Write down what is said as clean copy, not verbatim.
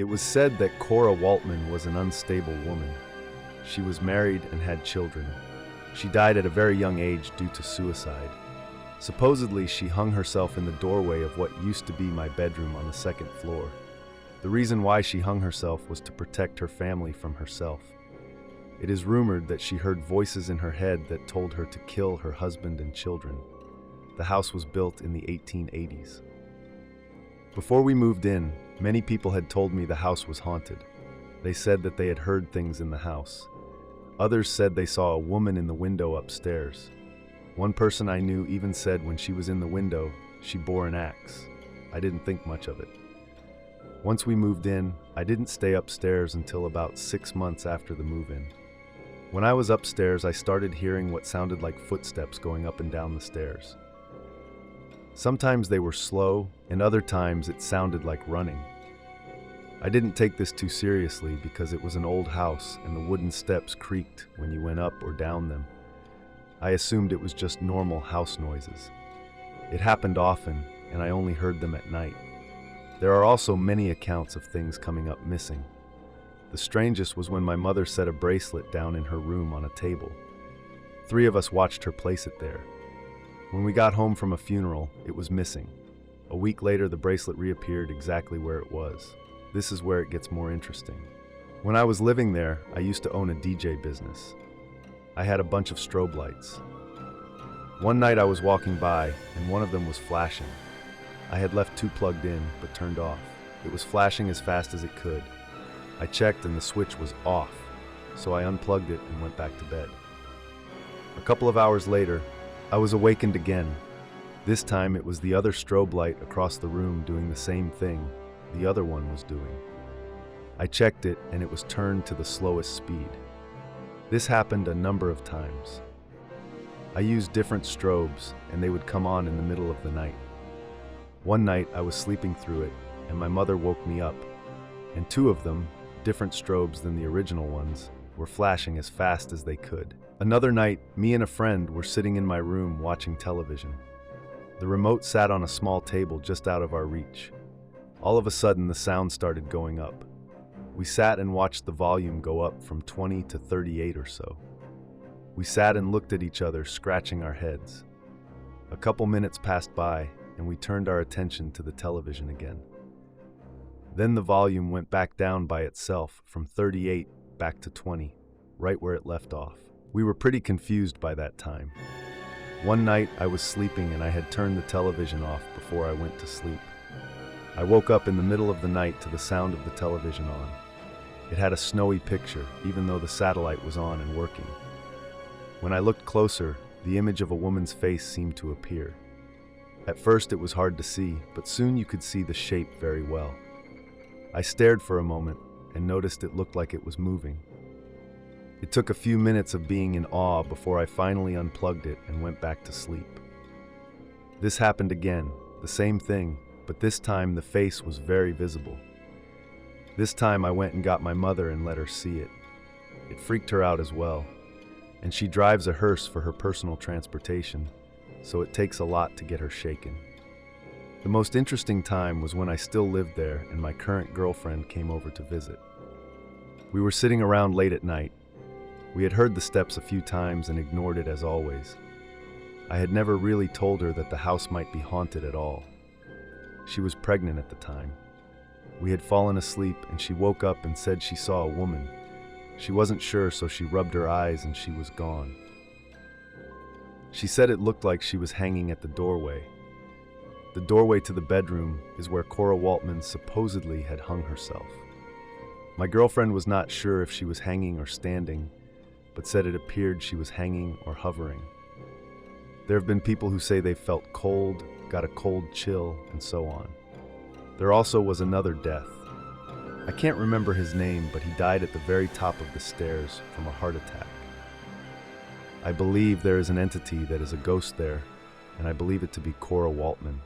It was said that Cora Waltman was an unstable woman. She was married and had children. She died at a very young age due to suicide. Supposedly, she hung herself in the doorway of what used to be my bedroom on the second floor. The reason why she hung herself was to protect her family from herself. It is rumored that she heard voices in her head that told her to kill her husband and children. The house was built in the 1880s. Before we moved in, many people had told me the house was haunted. They said that they had heard things in the house. Others said they saw a woman in the window upstairs. One person I knew even said when she was in the window, she bore an axe. I didn't think much of it. Once we moved in, I didn't stay upstairs until about 6 months after the move-in. When I was upstairs, I started hearing what sounded like footsteps going up and down the stairs. Sometimes they were slow, and other times it sounded like running. I didn't take this too seriously because it was an old house and the wooden steps creaked when you went up or down them. I assumed it was just normal house noises. It happened often, and I only heard them at night. There are also many accounts of things coming up missing. The strangest was when my mother set a bracelet down in her room on a table. 3 of us watched her place it there. When we got home from a funeral, it was missing. A week later, the bracelet reappeared exactly where it was. This is where it gets more interesting. When I was living there, I used to own a DJ business. I had a bunch of strobe lights. One night I was walking by, and one of them was flashing. I had left 2 plugged in, but turned off. It was flashing as fast as it could. I checked and the switch was off, so I unplugged it and went back to bed. A couple of hours later, I was awakened again. This time it was the other strobe light across the room doing the same thing the other one was doing. I checked it and it was turned to the slowest speed. This happened a number of times. I used different strobes and they would come on in the middle of the night. One night I was sleeping through it and my mother woke me up, and 2 of them, different strobes than the original ones, were flashing as fast as they could. Another night, me and a friend were sitting in my room watching television. The remote sat on a small table just out of our reach. All of a sudden, the sound started going up. We sat and watched the volume go up from 20 to 38 or so. We sat and looked at each other, scratching our heads. A couple minutes passed by, and we turned our attention to the television again. Then the volume went back down by itself from 38 back to 20, right where it left off. We were pretty confused by that time. One night I was sleeping and I had turned the television off before I went to sleep. I woke up in the middle of the night to the sound of the television on. It had a snowy picture, even though the satellite was on and working. When I looked closer, the image of a woman's face seemed to appear. At first it was hard to see, but soon you could see the shape very well. I stared for a moment and noticed it looked like it was moving. It took a few minutes of being in awe before I finally unplugged it and went back to sleep. This happened again, the same thing, but this time the face was very visible. This time I went and got my mother and let her see it. It freaked her out as well, and she drives a hearse for her personal transportation, so it takes a lot to get her shaken. The most interesting time was when I still lived there and my current girlfriend came over to visit. We were sitting around late at night. We had heard the steps a few times and ignored it as always. I had never really told her that the house might be haunted at all. She was pregnant at the time. We had fallen asleep and she woke up and said she saw a woman. She wasn't sure, so she rubbed her eyes and she was gone. She said it looked like she was hanging at the doorway. The doorway to the bedroom is where Cora Waltman supposedly had hung herself. My girlfriend was not sure if she was hanging or standing, but said it appeared she was hanging or hovering. There have been people who say they felt cold, got a cold chill, and so on. There also was another death. I can't remember his name, but he died at the very top of the stairs from a heart attack. I believe there is an entity that is a ghost there, and I believe it to be Cora Waltman.